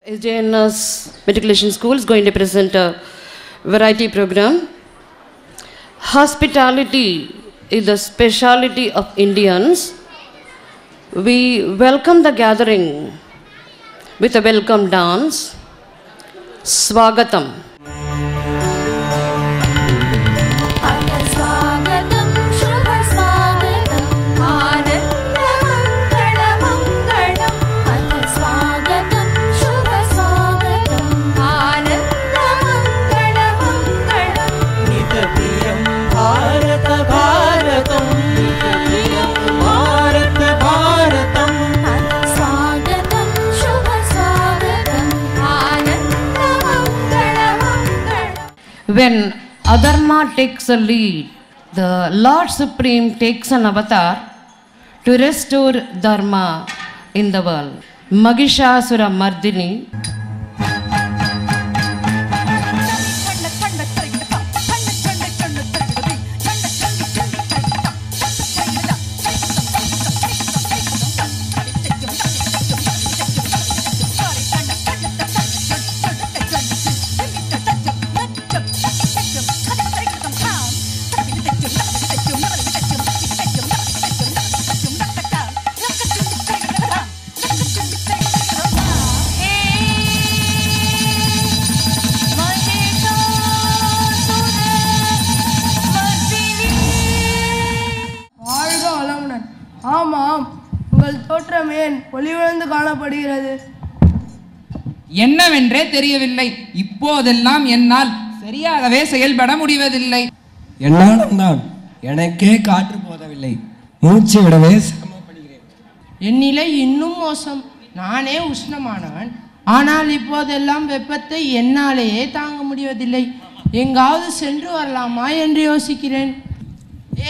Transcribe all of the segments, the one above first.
SJNS Matriculation School is going to present a variety program. Hospitality is the speciality of Indians. We welcome the gathering with a welcome dance. Swagatam. When Adharma takes a lead, the Lord Supreme takes an avatar to restore Dharma in the world. Mahishasura Mardini. ஆமாம், உங்கள் தோற்றமே ஒளிவிழந்து காணப்படுகிறது. என்னவென்றே தெரியவில்லை. இப்போதெல்லாம் என்னால் சரியாகவே செயல்பட முடிவதில்லை. என்னாலும் தான் எனக்கே காற்று போதவில்லை. மூச்சு விடவே சிரமப்படுகிறேன். என் நிலை இன்னும் மோசம். நானே உஷ்ணமானவன், ஆனால் இப்போதெல்லாம் வெப்பத்தை என்னாலேயே தாங்க முடிவதில்லை. எங்காவது சென்று வரலாமா என்று யோசிக்கிறேன்.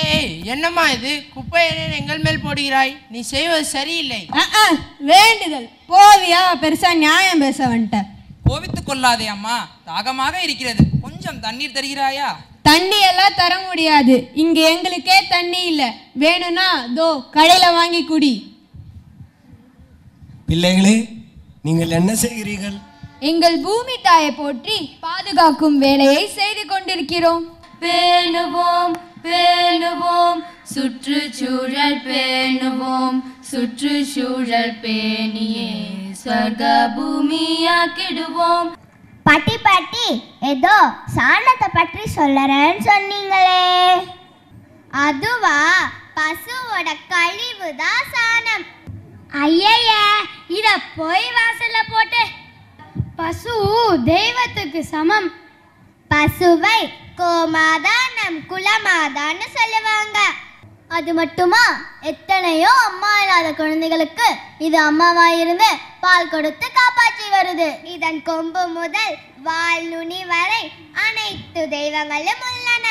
ஏய், என்னம்மா இது? குப்பையை எங்கள் மேல் போடுகிறாய்? நீ செய்வது சரியில்லை. வேண்டுதல் போவியா? பெருசா நியாயம் பேச வந்துட்ட. கோவித்துக் கொள்ளாதே அம்மா, தாகமாக இருக்கிறது. கொஞ்சம் தண்ணீர் தருகிறாயா? தண்ணி எல்லாம் தர முடியாது. இங்க எங்களுக்கே தண்ணி இல்ல. வேணும்னா தோ கடையில வாங்கி குடி. பிள்ளைகளே, நீங்கள் என்ன செய்கிறீர்கள்? எங்கள் பூமி தாயை போற்றி பாதுகாக்கும் வேலையை செய்து கொண்டிருக்கிறோம். பேணுவோம் பேணுவோம் சுற்றுச்சூழல் பேணுவோம், சுற்றுச்சூழல் பேணியே ஸ்வர்க பூமியாக்கிடுவோம். பாட்டி பாட்டி, ஏதோ சாணத்தை பற்றி சொல்லறேன்னு சொன்னீங்களே, அதுவா? பசுவோட கழிவு தான் சாணம். ஐய, இத போய் வாசல்ல போட்டு. பசு தெய்வத்துக்கு சமம். பசுவை கோமாதானம் குலமாதான்னு சொல்லுவாங்க. அது மட்டுமா, எத்தனையோ அம்மா இல்லாத குழந்தைகளுக்கு இது அம்மாவாயிருந்து பால் கொடுத்து காப்பாற்றி வருது. இதன் கொம்பு முதல் வால் நுனி வரை அனைத்து தெய்வங்களும் உள்ளன.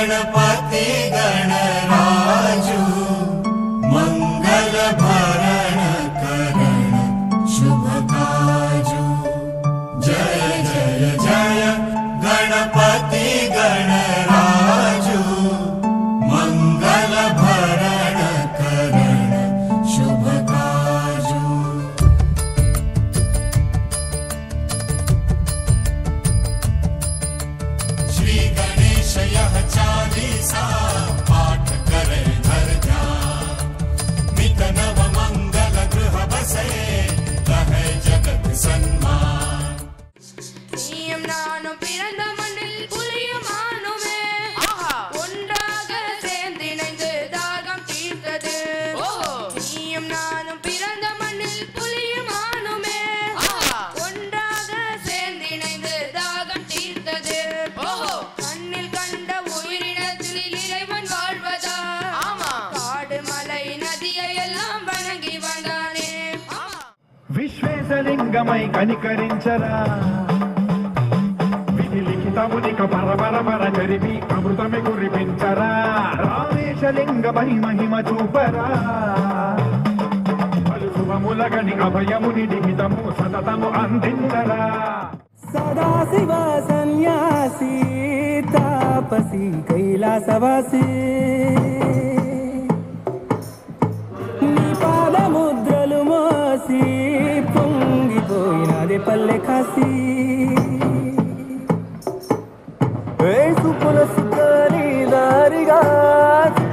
गणपति गणराजु मंगल विषयः चालीसा पाठ करे धर ध्यान मित नव मंगल गृह बसे रहे जगत सन्मान நீயும் நானும் பிறந்த மண்ணில் புலியுமானுமே ஒன்றாக சேர்ந்திணைந்து தாகம் தீர்த்தது நீயும் நானும் பிறந்த மண்ணில் புலியுமானுமே ஒன்றாக சேர்ந்திணைந்து தாகம் தீர்த்தது கண்ணில் கண்ட உயிரினத்தில் இறைவன் வாழ்வதா காடு மலை நதியை எல்லாம் வணங்கி வந்தானே విశ్వేశలింగమై కనికరించరా విధి లిఖితమునిక పరపర జరిపి అమృతమి కురిపించరా రామేశలింగమై మహిమ చూపరా పలు శుభములగని అభయముని లిఖితము సతతము అందించరా సదాశివ సన్యాసి తాపసి కైలాసవాసి నీ పాదముద్రలు మోసి పొంగిపోయినది పల్లె కాసి సుపుల సుఖరి దారిగా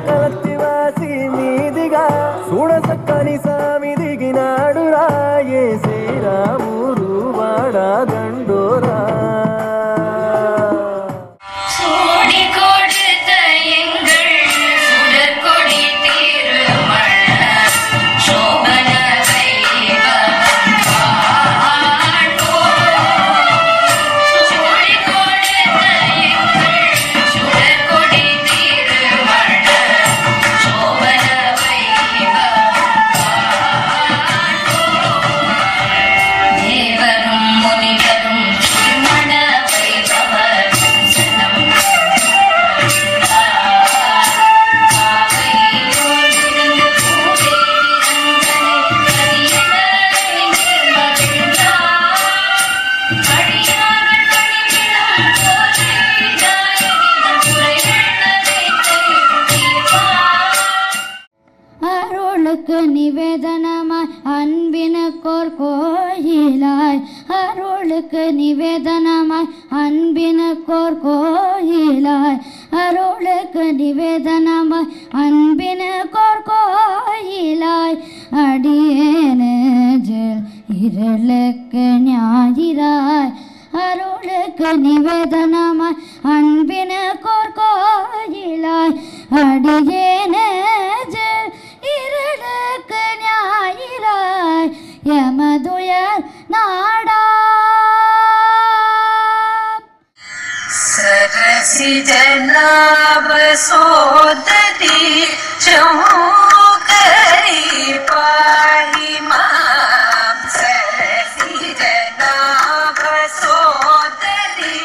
కలత్తివాసి మీదిగా చూడ సక్కని సామి దిగినాడు రాయే శ్రీరాముడు వాడా దండోరా நிவேதனமாய் அன்பினுக்கோர் கோயிலாய் அருளுக்கு நிவேதனமாய் அன்பினுக்கோர் கோயிலாய் அருளுக்கு நிவேதனமாய் அன்பினுக்கோர் கோயிலாய் அடியேனேஜில் இருளுக்கு ஞாயிறாய் அருளுக்கு நிவேதனமாய் அன்பினுக்கோர் கோயிலாய் அடியேனேஜில் இருளுக்கு ஞாயிறாய் யமதுயர் நாடா सरसी जनाब सोदरी चौकरी पाही माम सरसी जनाब सोदरी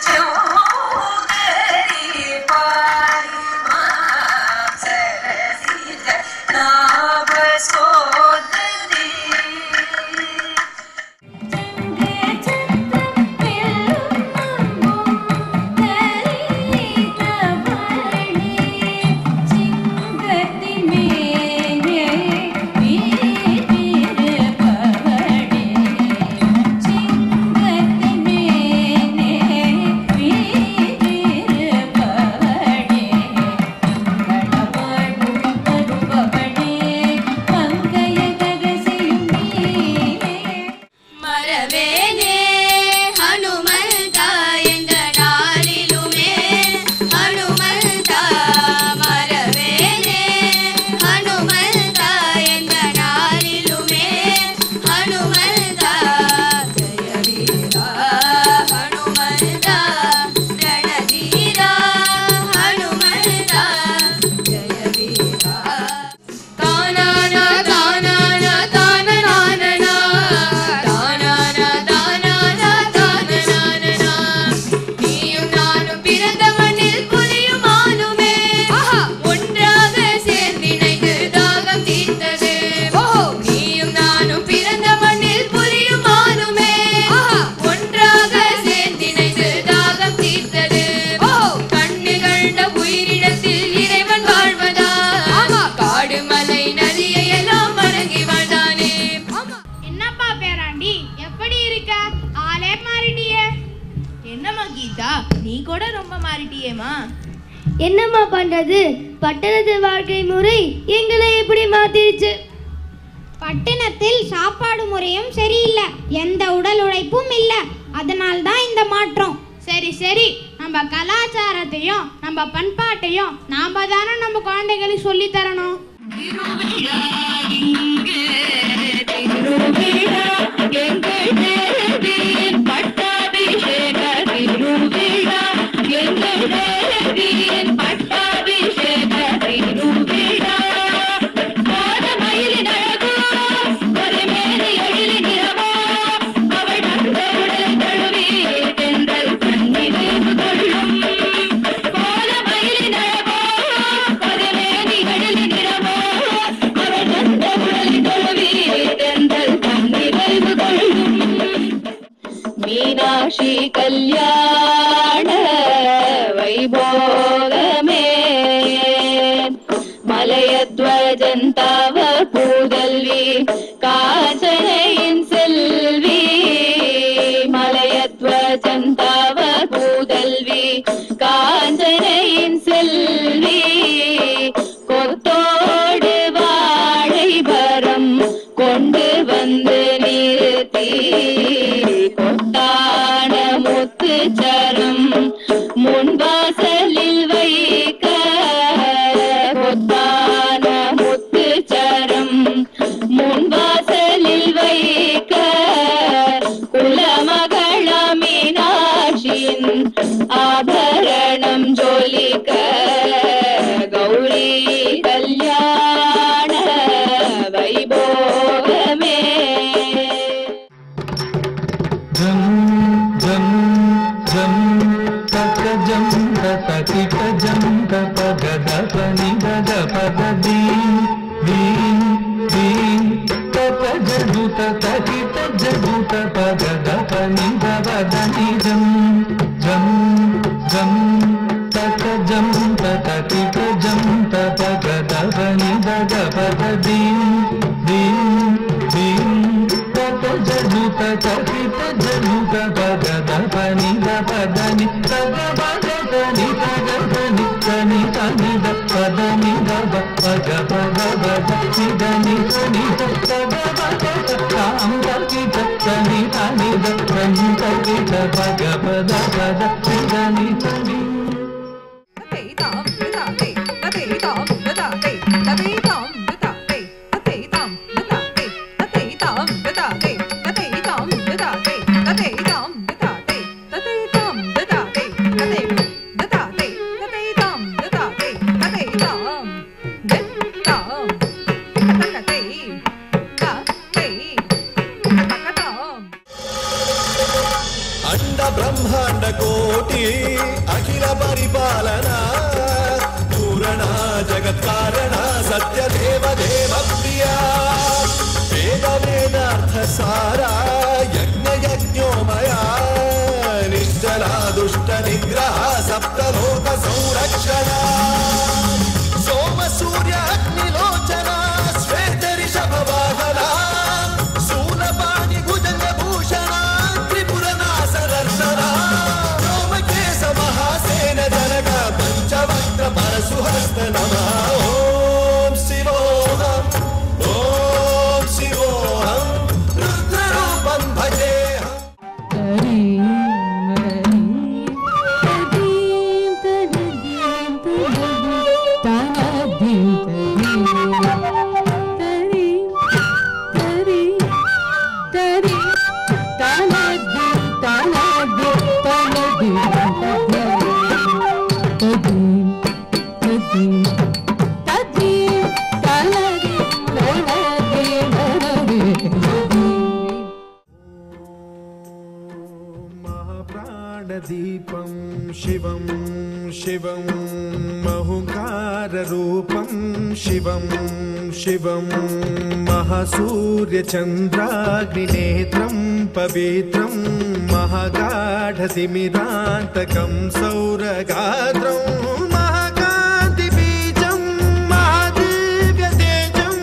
चौकरी पाही माम सरसी जनाब सोदरी Yeah. ரொம்ப மாறிட்டியேம்மா. என்னம்மா பண்றது, பட்டணத்து வாழ்க்கை முறை எங்களை எப்படி மாத்திடுச்சு. பட்டணத்தில் சாப்பாடு முறையும் சரியில்லை, எந்த உடல் உழைப்பும் இல்லை, அதனால்தான் இந்த மாற்றம். சரி சரி, நம்ம கலாச்சாரத்தையும் நம்ம பண்பாட்டையும் நாம தானே நம்ம குழந்தைகளுக்கு சொல்லி தரணும். மீனாட்சி கல்யாண வைபோகமே மலையத்வஜன் தவ பூதல்வி காஞ்சனையின் செல்வி மலையத்வஜன் தவ பூதல்வி காஞ்சனையின் செல்வி கொத்தோடு வாழைபரம் கொண்டு வந்து நிறுத்தி கொத்தான முத்துச்சரம் முன்வாசலில் வைக்க கொத்தான முத்துச்சரம் முன்வாசலில் வைக்க குலமகள மீனாட்சியின் ஆபரணம் ஜொலிக்க கௌரி கல்யாண வைபோகமே. अंड ब्रह्मांड कोटि अखिल परिपालना पूरणा जगत् कारणा सत्य देव देव प्रिया वेद वेदार्थ सारा यज्ञ यज्ञोमया निश्चला दुष्ट निग्रह सप्तलोक संरक्षणा सोम सूर्य अग्निलोचना श्वेत ऋषभ वाहना शूलपाणि भुजंग भूषणा परशुहस्त नमः ओम शिवोहम रुद्ररूपं भजेऽहम् दीपं शिवं शिवं महुकाररूपं शिवं शिवं महासूर्यचन्द्राग्निनेत्रं पवित्रं महागाढतिमिरान्तकं सौरगात्रं महाकान्तिबीजं महादिव्यतेजं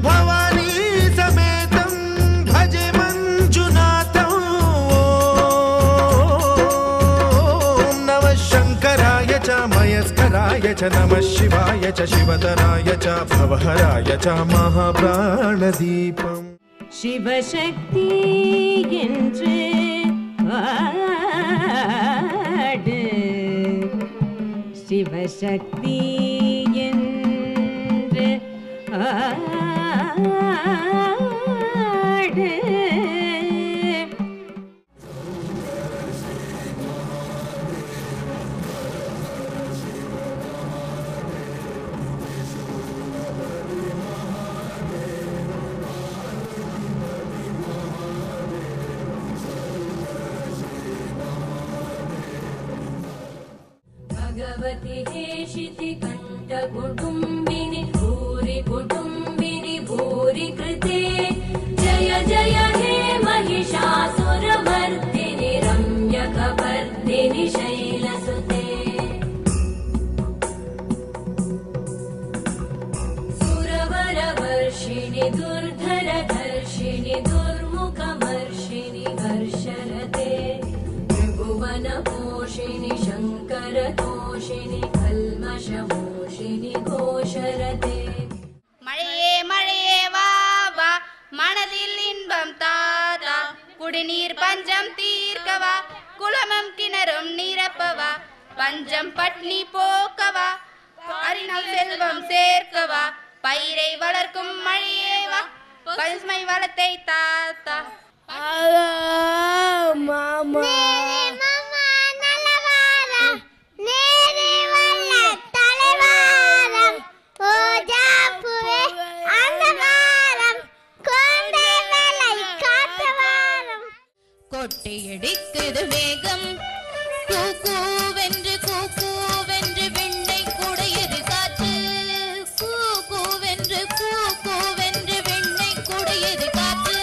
भवानी समेतं भजे मञ्जुनाथं शंकर भास्कराय च नमः शिवाय च शिवतराय च भवहराय च महाप्राणदीपम् शिवशक्ति என்று ஆடு சிவசக்தி என்று ஆடு भगवति हेशिति कंठ कुटुंबिनि भूरि कुटुंबिनि भूरि कृते जय जय हे महिषासुरमर्दिनि रम्यकपर्दिनि शैलसुते सुरवरवर्षिणि दुर्धरधर्षिणि दुर्मुखमर्षिणि हर्षरते त्रिभुवनपोषिणि शङ्करतोषिणि कल्मषमोषिणि घोषरते மழையே மழையே வா வா மனதில் இன்பம் தாதா குடிநீர் பஞ்சம் தீர்க்கவா குளமும் கிணறும் நிரப்பவா பஞ்சம் பட்னி போக்கவா அறிஞர் செல்வம் சேர்க்கவா பயிரை வளர்க்கும் மழையே வா பசுமை வளத்தை தாத்தா மாமா கொட்டையடிக்குது வேகம் கூக்கூவென்று கூக்கூவென்று விண்ணை குடையது காற்று கூக்கூவென்று விண்ணை குடையது காற்று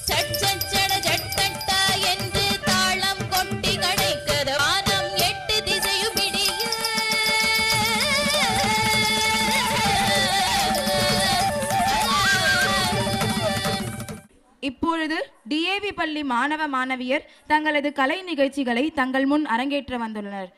சச்சட ஜட்டட்டா என்று தாளம் கொட்டி கடைக்கது வானம் எட்டு திசையும் இடிய இப்பொழுது டிஏவி பள்ளி மாணவ மாணவியர் தங்களது கலை நிகழ்ச்சிகளை தங்கள் முன் அரங்கேற்ற வந்துள்ளனர்.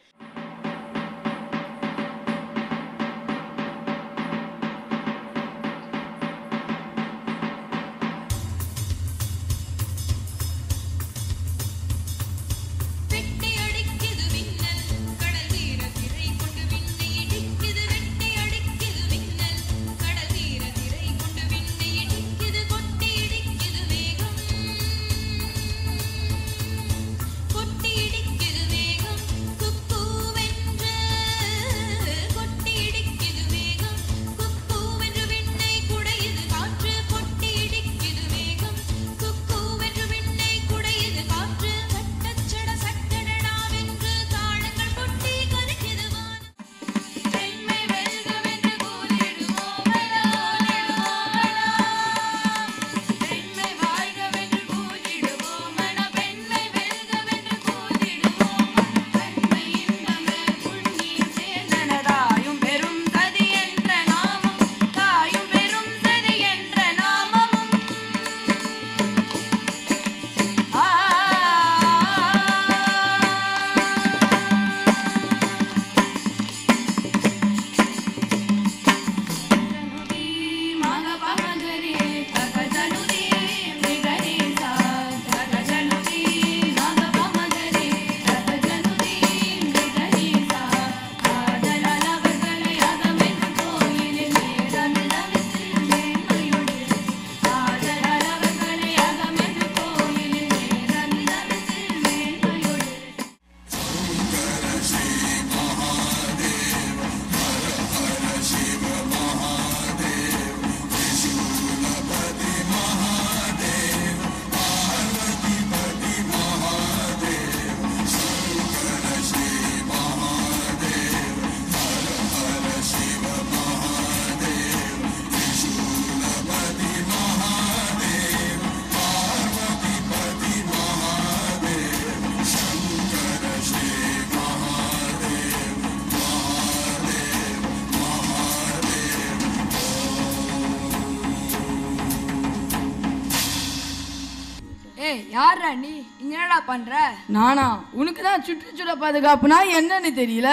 யாரா நீ இங்க என்னடா பண்ற? நானா? உனக்கு தான் சுற்றுச்சூழல் பாதுகாப்புனா என்னன்னு தெரியல.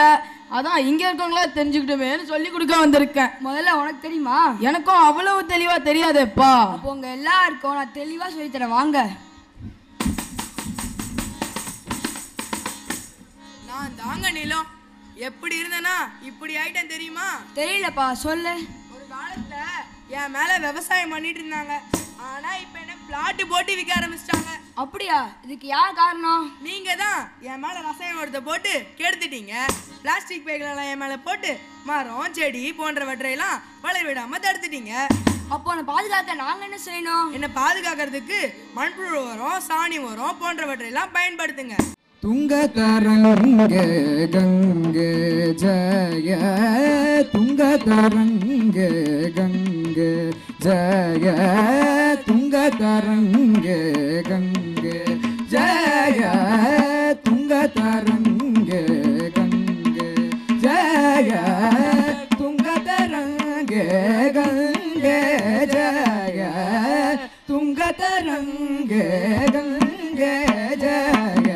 அதான் இங்க இருக்கவங்களா தெரிஞ்சுக்கிட்டோமேன்னு சொல்லி கொடுக்க வந்திருக்கேன். முதல்ல உனக்கு தெரியுமா? எனக்கும் அவ்வளவு தெளிவா தெரியாதேப்பா. அப்போ உங்க எல்லாருக்கும் நான் தெளிவா சொல்லித்தரேன், வாங்க. நான் தாங்க நிலம். எப்படி இருந்தனா இப்படி ஆயிட்டேன் தெரியுமா? தெரியலப்பா, சொல்லு. ஒரு காலத்துல என் மேல விவசாயம் பண்ணிட்டு இருந்தாங்க. ஆனா இப்ப என்ன பிளாட் போட்டு விற்க ஆரம்பிச்சிட்டாங்க. அப்படியா? இதுக்கு யார் காரணம்? நீங்க தான் என் மேல ரசாயன உரத்தை போட்டு கெடுத்துட்டீங்க. பிளாஸ்டிக் பைகளெல்லாம் என் மேல போட்டு மரம் செடி போன்றவற்றையெல்லாம் வளர விடாம தடுத்துட்டீங்க. அப்போ உன்னை பாதுகாக்க நாங்க என்ன செய்யணும்? என்ன பாதுகாக்கிறதுக்கு மண்புழு உரம், சாணி உரம் போன்றவற்றையெல்லாம் பயன்படுத்துங்க. துங்கதரங்க கங்கே ஜய துங்கதரங்க கங்கே ஜய துங்கதரங்க கங்கே ஜய துங்கதரங்க கங்கே ஜய துங்கதரங்க கங்கே ஜய துங்கதரங்க கங்கே ஜய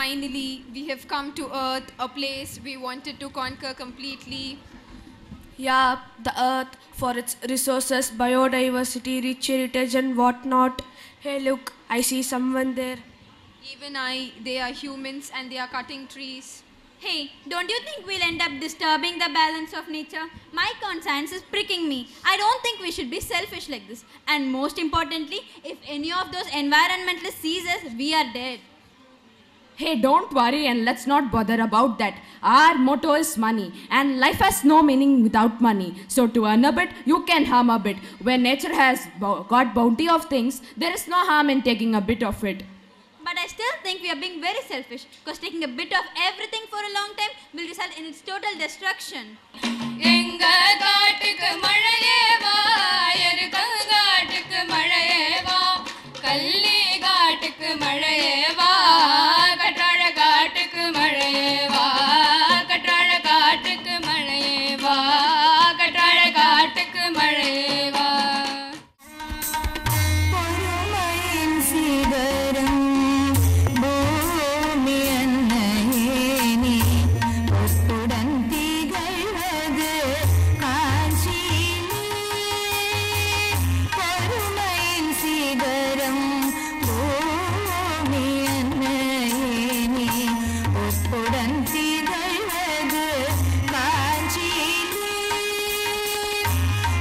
Finally, we have come to Earth, a place we wanted to conquer completely. Yeah, the Earth, for its resources, biodiversity, rich heritage and whatnot. Hey, look, I see someone there. Even they are humans and they are cutting trees. Hey, don't you think we'll end up disturbing the balance of nature? My conscience is pricking me. I don't think we should be selfish like this. And most importantly, if any of those environmentalists sees us, we are dead. Hey, don't worry and let's not bother about that. Our motto is money and life has no meaning without money. So to earn a bit, you can harm a bit. When nature has got bounty of things, there is no harm in taking a bit of it. But I still think we are being very selfish because taking a bit of everything for a long time will result in its total destruction. எங்க காட்டுக்கு மழையே வா, எருக்கங்காட்டுக்கு மழையே வா, கள்ளி காட்டுக்கு மழையே வா, கற்றாழ காட்டுக்கு மழையே வா, கற்றாழ காட்டுக்கு மழையே வா, கற்றாழ காட்டுக்கு மழையே வா. பொறுமையின் சிகரம் பூமி அன்னையே நீ ஒப்புடன் திகழ்வது காஞ்சியிலே. பொறுமையின் சிகரம் பூமி அன்னையே நீ ஒப்புடன் திகழ்வது காஞ்சியிலே.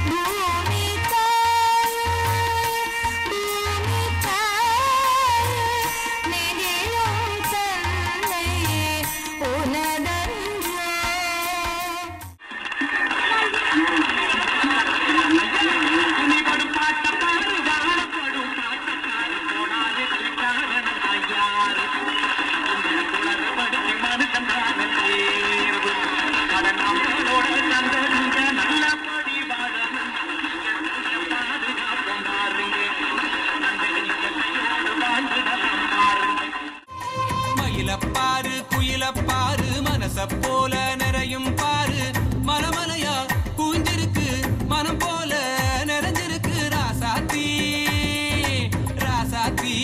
பூமி தாயே, பூமி தாயே, நெடிலும் தன்னையே உனதன்றோ. மயிலப்பாரு குயிலப்பாரு மனச போல நிறையும் பாரு, மலமலையா கூஞ்சிருக்கு மனம் போல நிறைஞ்சிருக்கு ராசாத்தி ராசாத்தி.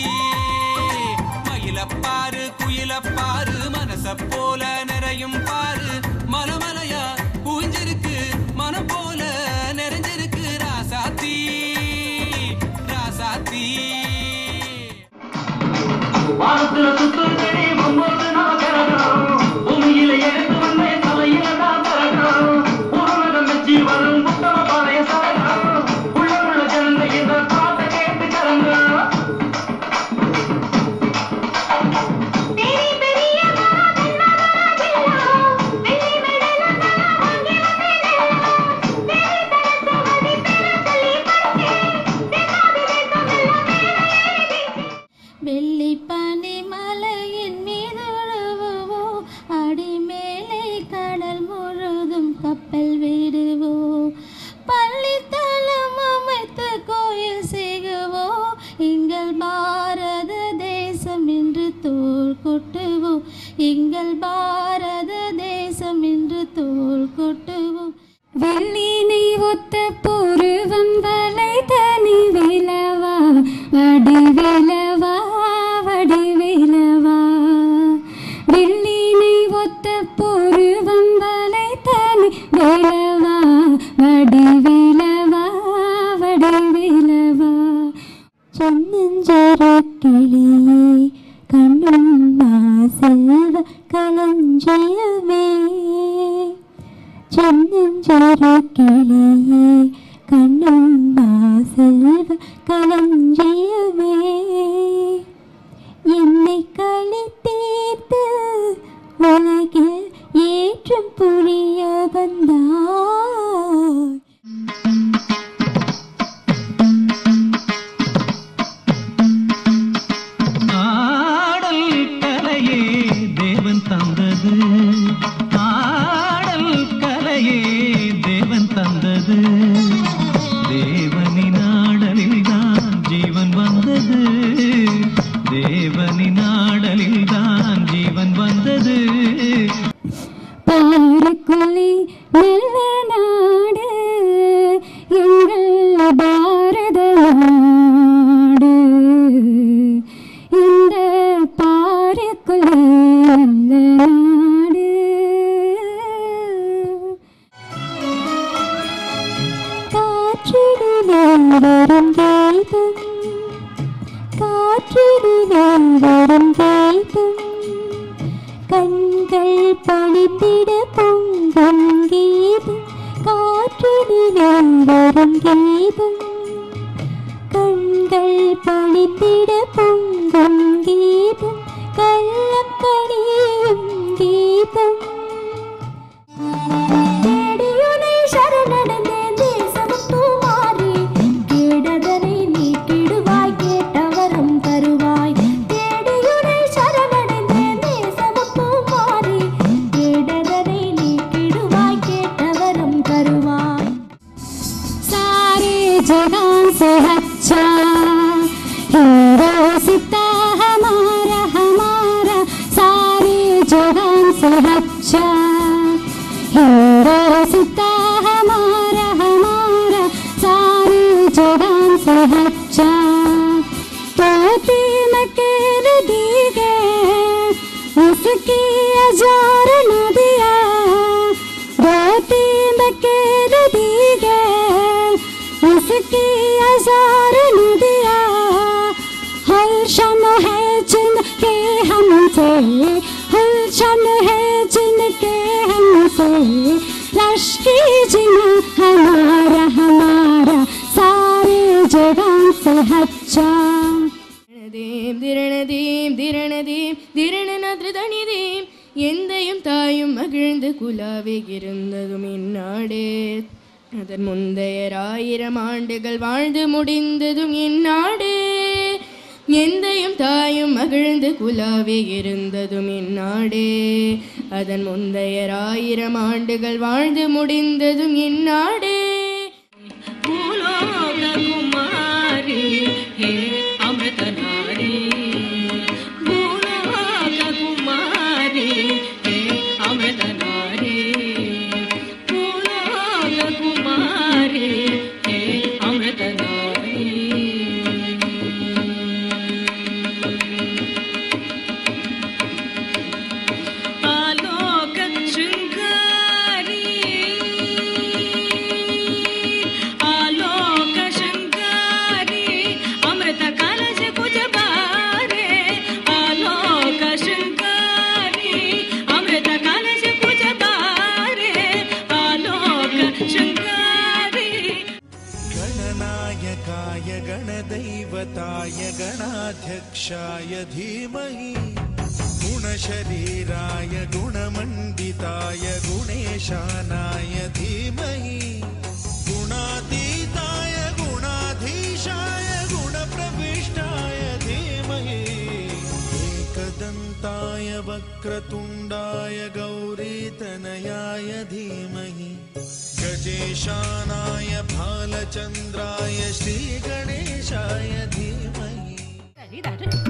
மயிலப்பாரு குயிலப்பாரு மனச போல நிறையும் பாரு, மலமலையா கூஞ்சிருக்கு மனம் போல நிறைஞ்சிருக்கு ராசாத்தி ராசாத்தி. வானத்துல சுத்துறதே ஒன்பது நாள் கரகம், பூமியில எடுத்து வந்தே தலையில தான் பறக்கும், உலகம் வச்சு வரும் புத்தம பழைய சரகம், உள்ள ஜனங்க இந்த பாட்டை கேட்டு கரங்க. வெள்ளி பனி மலை எங்கள் பாரத தேசம் என்று தோள் கொட்டுவோம். வெள்ளினை ஒத்த புருவம் வலை தனி வேலவா வடிவேலவா வடிவேலவா. வெள்ளினை ஒத்த புருவம் வலை தனி வேலவா வடிவேலவா வடிவேலவா. சென்னஞ்சர கிளியே கண்ணும்மா செல்வ களஞ்சியமே. சென்னஞ்சர கிளியே கண்ணும்மா செல்வ களஞ்சியமே. என்னை களி தீர்த்து உலகில் ஏற்றம் புரிய வந்தாய். பாருக்குள்ளி நல்ல நாடு எங்கள் பாரத நாடு. இந்த பாருக்குள்ளி நல்ல நாடு. காற்றினிலே வரும் கீதம் காற்றினிலே வரும் கீதம் கண்கள் பணிந்திட பொங்கும் கீதம். காற்றினிலே வரும் கீதம் கண்கள் பணிந்திட பொங்கும் கீதம். கள்ளம் கனியும் கீதம். தேடியுனை சரணடைந்தேன் தேசமுத்து மாறி கேடதனை நீக்கிடுவாய் கேட்டவரும் தருவாய். தேடியுனை சரணடைந்தேன் தேசமுத்து மாறி கேடதனை நீக்கிடுவாய் கேட்டவரும் தருவாய். सारे जहां से अच्छा हिंदोस्ता हमारा हमारा. सारे जहां से अच्छा हिंदोस्ता हमारा हमारा. सारे जहां से अच्छा तोती मकेर दी गए उसकी हजार नदिया. तोती मकेर दी गए उसकी हजार नदिया. हलशन है जिनके हमसे हलशन है जिनके हमसे. लश्की जिना हमारा हमारा. सारे जगह से अच्छा. திரணதீம் திரணதீம் திரணதீம் திரணநத்ருதனிதீம். எந்தையும் தாயும் மகிழ்ந்து குலாவே இருந்ததும் இந்நாடே. அதன் முந்தைய 1000 ஆண்டுகள் வாழ்ந்து முடிந்ததும் இந்நாடே. எந்தையும் தாயும் மகிழ்ந்து குலாவே இருந்ததும் இந்நாடே. அதன் முந்தைய 1000 ஆண்டுகள் வாழ்ந்து முடிந்ததும் இந்நாடே. பூலோக குமாரி ஹே அமிர்த நாரி. பூலோக குமாரி ஹே அமிர்த நாரி. பூலோக குமாரி ஹே அமிர்த நாரி. ஆலோக शृंगारी आलोक शृंगारी अमृत कलश कुछ बारे. आलोक शृंगारी अमृत कलश कुछ बारे. आलोक शृंगारी गणनायकाय गणदैवताय गणाध्यक्षाय धीमहि गुणशरीराय गुणमण्डिताय गुणेशानाय धीमहि गुणातीताय गुणाधीशाय गुणप्रविष्टाय धीमहि एकदन्ताय वक्रतुण्डाय गौरीतनयाय धीमहि गजेशानाय भालचन्द्राय श्रीगणेशाय धीमहि.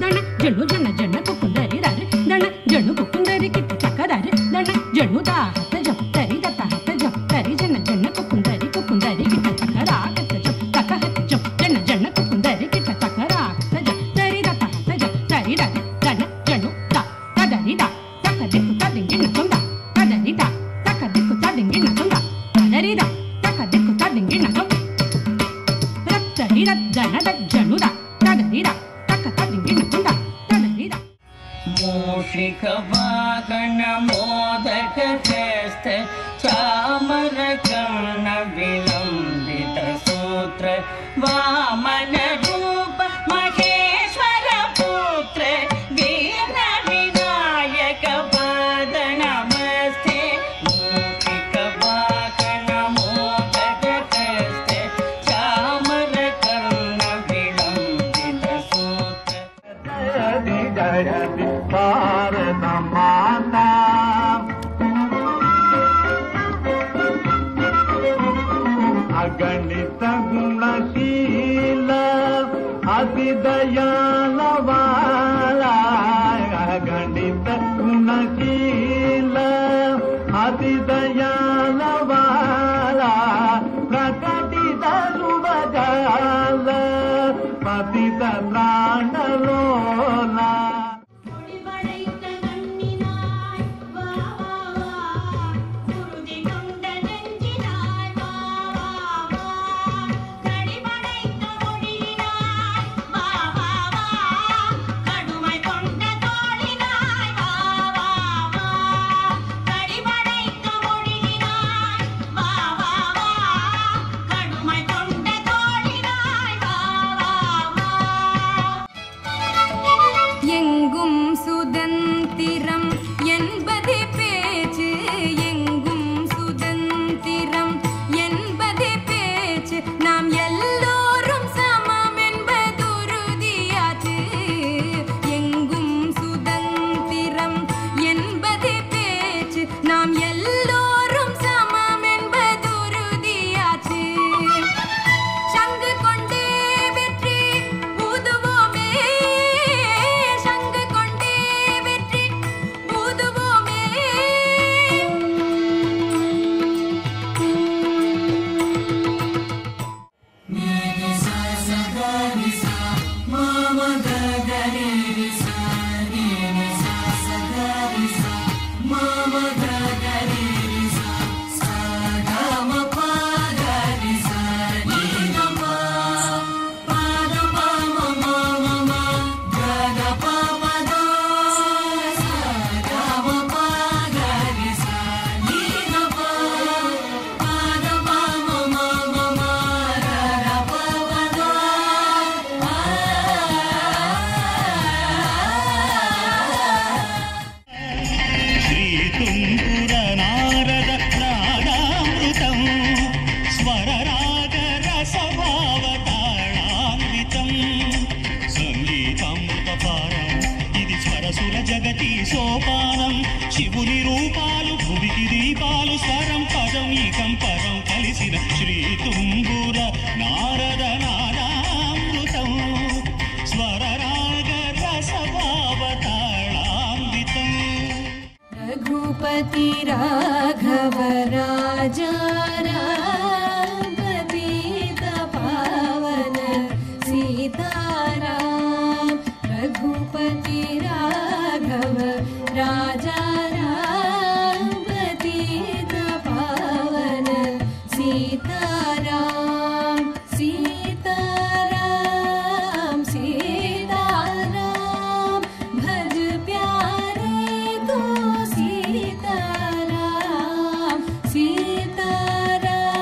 दण जणु जन जन कुकुंदरी दण जणु कुकुंदरी మూషికవాహన మోదక చేస్త చామర కర్ణ విలంబిత సూత్ర వామన రూప మహేశ్వర పుత్ర వీర వినాయక పద నమస్తే మూషికవాహన మోదక చేస్త చామర కర్ణ విలంబిత సూత్ర భారత మాతా అగణిత గుణశీల అతి దయాళవాల అగణిత గుణశీల అతి దయాళవాల ప్రకటిత శుభకాల పతిత ప్రాణలోలా எங்கும் சுதந்திரம் என்பது பேச்சு எங்கும் சுதந்திரம் என்பது பேச்சு நாம் எல்லோரும் சமம் என்பதுறுதியாச்சு எங்கும் சுதந்திரம் என்பது பேச்சு நாம் எல்லோரும் சமம் என்பதுறுதியாச்சு சங்கு கொண்டே வெற்றி ஊதுவோமே சங்கு கொண்டே வெற்றி ஊதுவோமே శ్రీతుంపుర నారద నాదామృతం స్వరరాగ రసభావతాళాన్వితం సంగీతామృతపారం ఇది స్వరసుర జగతి సోపానం శివుని రూపాలు భువికి దీపాలు స్వరం పదం ఇకం పరం కలిసిన శ్రీతుంబుర నారద నాదామృతం స్వరరాగ రసభావతాళాన్వితం रघुपति राघव राजा रामपतित पावन सीताराम रघुपति राघव राजा रामपतित पावन सीताराम सीताराम सीताराम भज प्यारे तो सीताराम सीताराम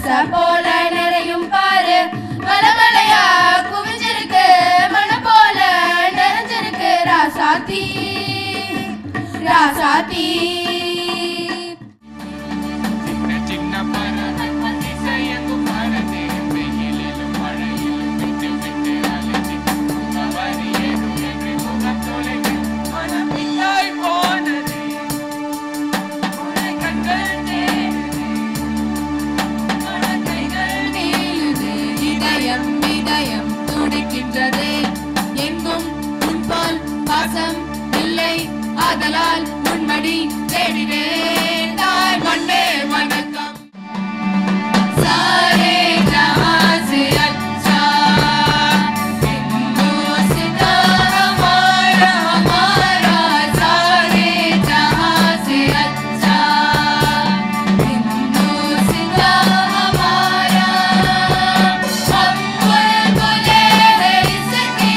ராசா போல நிறையும் பாரு மலமலையா குவிஞ்சிருக்கு மன போல நிறைஞ்சிருக்கு ராசாத்தி ராசாத்தி எங்கும் உன்போல் பாசம் இல்லை ஆதலால் உன்மடி தேடினேன் தாய் மண்ணே வணக்கம் சாரே ஜஹான் से अच्छा हिंदुस्ता हमारा हमारा सारे जहां से अच्छा हिंदुस्ता हमारा हम बुलबुले हैं इसकी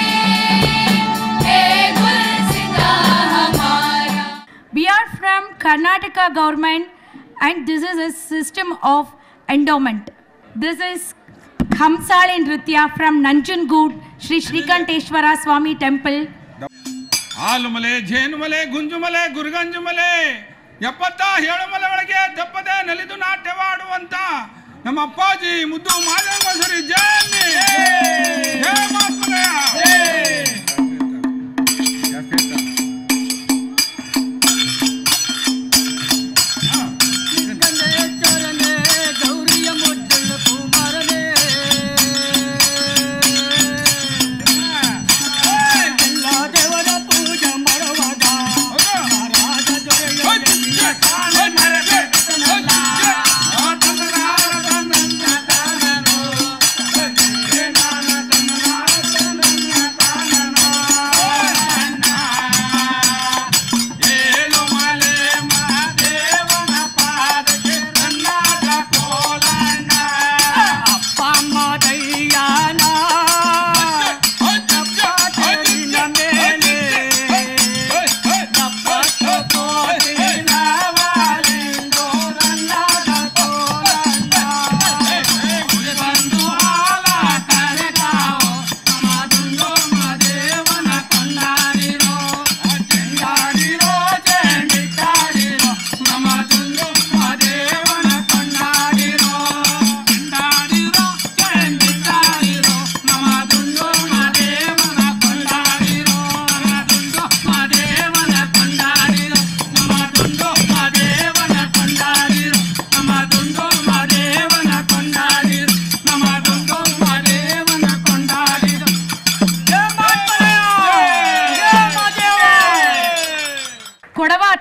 है गुलसिता हमारा. We are from Karnataka government and this is a system of endowment. This is Khamsali Nritya from Nanjangud Shri Shrikanteshwara Swami Temple. ಆಲುಮಲೆ ಜೇನುಮಲೆ ಗುಂಜುಮಲೆ ಗುರುಗಂಜುಮಲೆ 77 ಮಲೆ ಒಳಗೆ ತಪ್ಪದೆ ನಲಿದು ನಾಟ್ಯವಾಡುವಂತ ನಮ್ಮ ಅಪ್ಪಾಜಿ ಮುದ್ದು ಮಾದೇಶ್ವರಿ ಜಯನ್ನಿ ಜಯ ಮಾತ್ಮಯ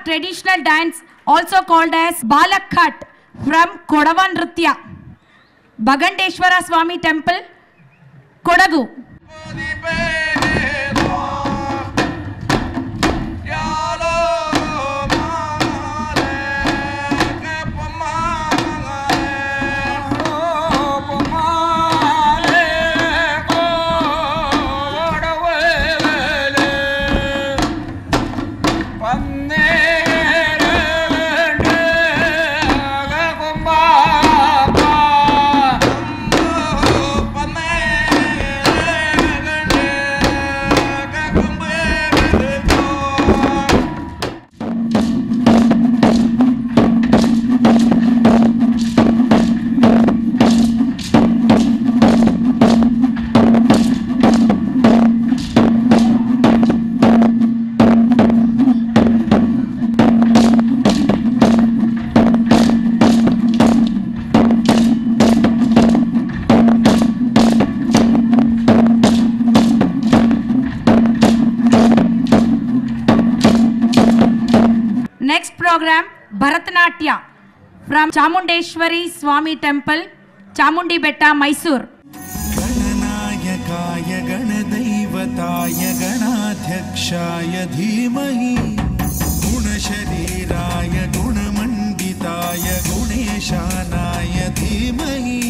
Traditional dance also called as Balakhat from Kodava Nritya, Bagandeshwara Swami Temple, Kodagu. Next program, Bharatanatyam from Chamundeshwari Swami Temple, Chamundi Betta, Mysore. गणनायकाय गणदैवताय गणाध्यक्षाय धीमहि गुणशरीराय गुणमण्डिताय गुणेशानाय धीमहि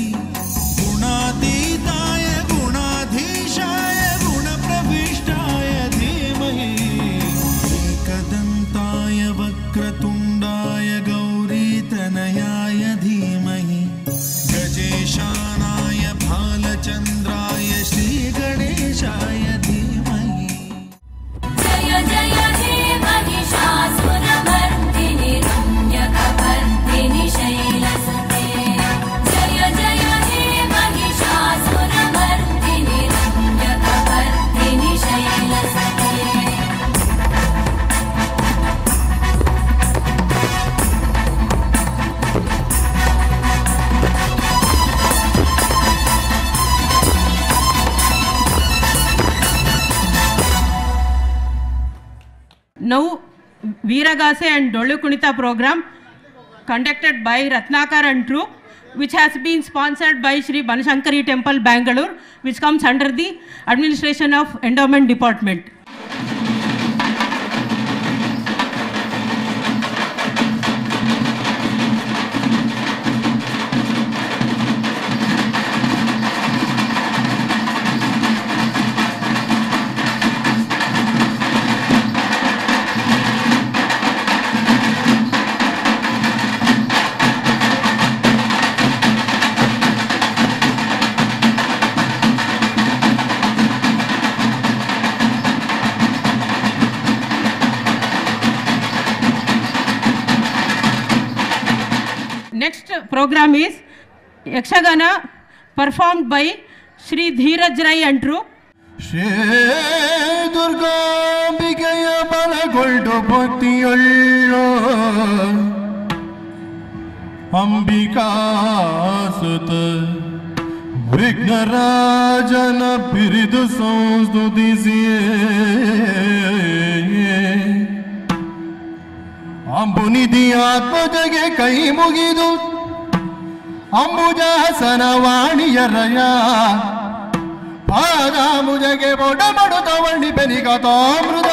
गुणातीताय गुणाधीशाय गुणप्रविष्टाय धीमहि एकदन्ताय वक्रतुण्डाय गौरीतनयाय धीमहि गजे Veeragase and Dolu Kunita program conducted by Ratnakar and Troupe, which has been sponsored by Sri Banashankari Temple, Bangalore, which comes under the administration of Endowment Department. Next program is Yakshagana performed by Sri Dheeraj Rai and Troupe. Shri ದುರ್ಗಾಂಬಿಕೆಯ ಬಲಗೊಳ್ಳು ಭಕ್ತಿಯುಳ್ಳೋ ಅಂಬಿಕಾಸುತ ವಿಘ್ನರಾಜನ ಬಿರಿದು ಸಂಸ್ತುತಿಸಿಯೇ ಅಂಬುನಿಧಿ ಆತ್ಮಜಗೆ ಕೈ ಮುಗಿದು ಅಂಬುಜಾಸನ ವಾಣಿಯರಯ ಪಾದ ಮುಜಗೆ ಬೊಡ ಬಡುತ್ತ ವಣ್ಣಿ ಬೆನಿಗತಾಮೃತ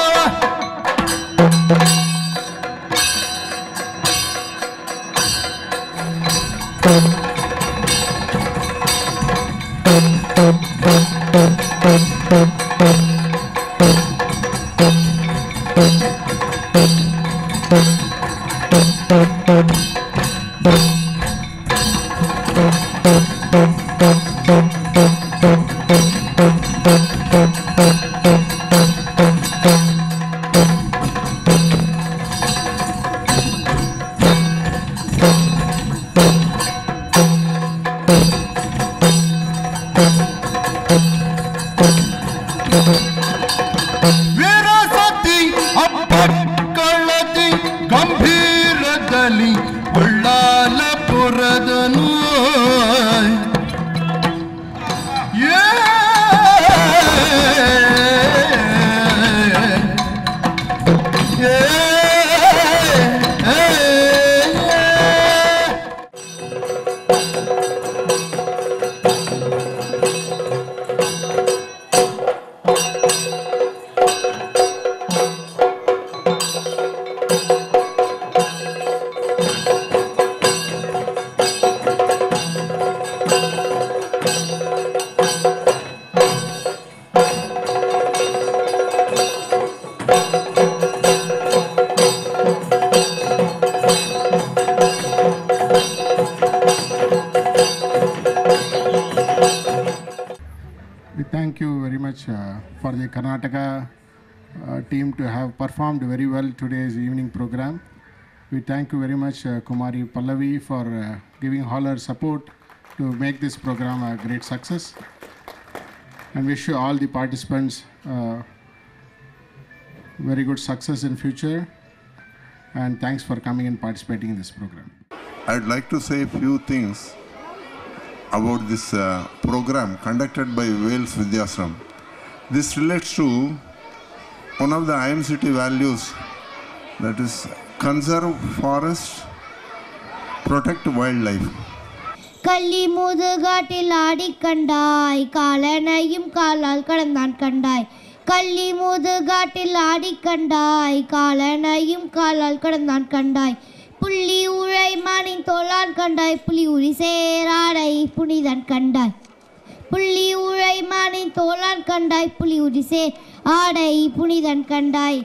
ವೀರಸತಿ ಅಪ್ಪಕ್ಕಳತಿ ಗಂಭೀರದಲ್ಲಿ ಉಳ್ಳಾಲಪುರದನು We thank you very much for the Karnataka team to have performed very well today's evening program. We thank you very much Kumari Pallavi for giving all her support to make this program a great success, and wish you all the participants very good success in future, and thanks for coming and participating in this program. I'd like to say a few things about this program conducted by Wales Vidyashram. This relates to one of the IMCT values, that is conserve forest, protect wildlife. கள்ளி முதுகாட்டில் ஆடிக்கண்டாய் காலனையும் காலால் கடந்தான் கண்டாய் கள்ளி முதுகாட்டில் ஆடிக்கண்டாய் காலனையும் காலால் கடந்தான் கண்டாய் புள்ளி உழை மானின் தோளான் கண்டாய் புலி உரி சேராடை புனிதன் கண்டாய் புள்ளி உழை மானின் தோளான் கண்டாய் புலி உரி சேர் ஆடை புனிதன் கண்டாய்.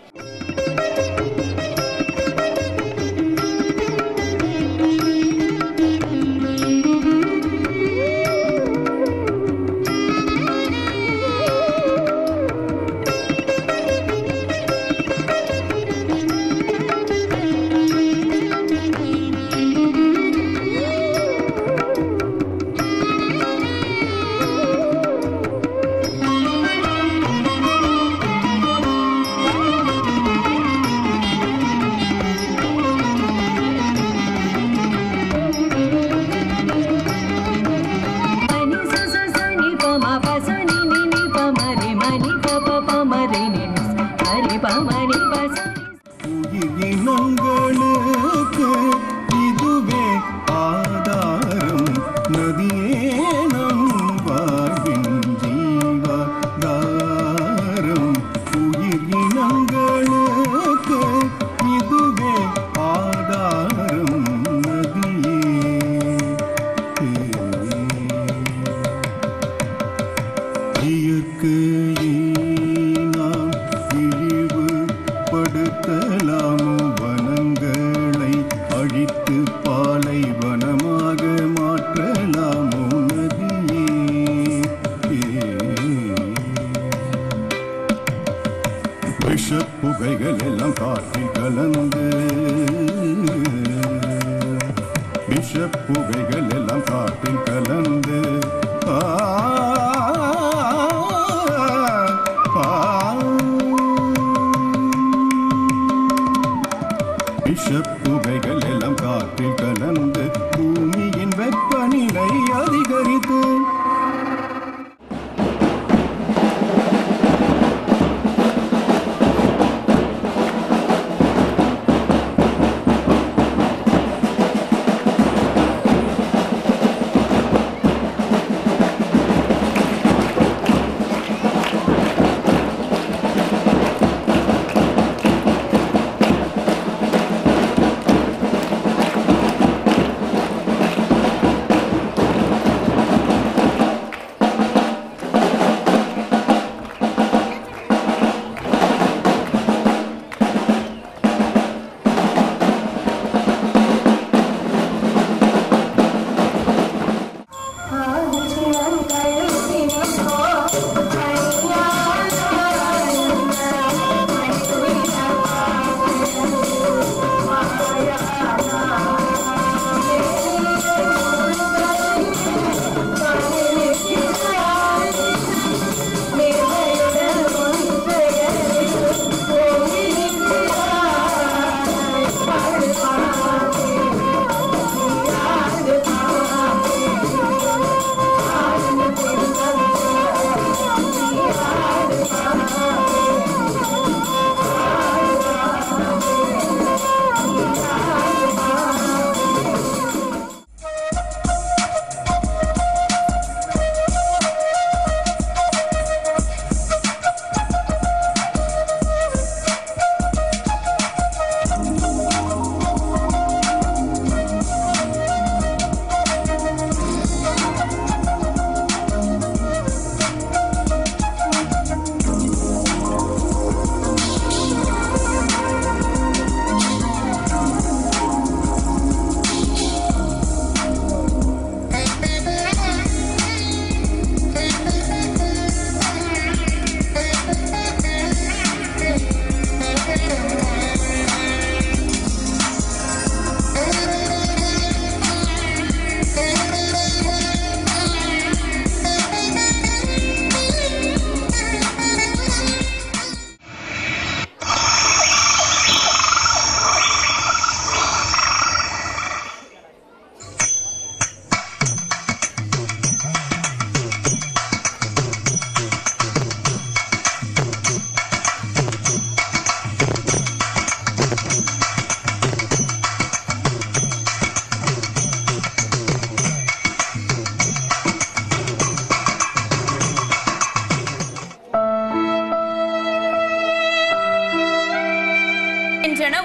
விஷப்புகைகள் எல்லாம் காற்றில் கலந்து விஷப்புகைகள் எல்லாம் காற்றில் கலந்து பூமியின் வெப்பநிலை அதிகரித்து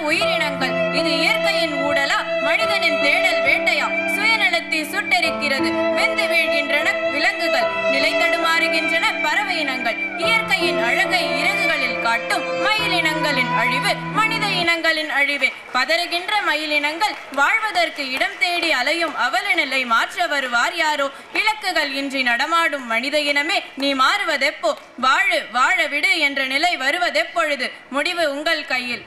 உயிரினங்கள் இது இயற்கையின் ஊடலா மனிதனின் தேடல் வேட்டையா சுயநலத்தை சுட்டெரிக்கிறது வெந்து வீழ்கின்றன விலங்குகள் நிலை தடுமாறுகின்றன பறவை இனங்கள் இயற்கையின் அழகை இறகுகளில் காட்டும் மயிலினங்களின் அழிவு மனித இனங்களின் அழிவே பதறுகின்ற மயிலினங்கள் வாழ்வதற்கு இடம் தேடி அலையும் அவல நிலை மாற்ற வருவார் யாரோ இலக்குகள் இன்றி நடமாடும் மனித இனமே நீ மாறுவதெப்போ வாழ விடு என்ற நிலை வருவதெப்பொழுது முடிவு உங்கள் கையில்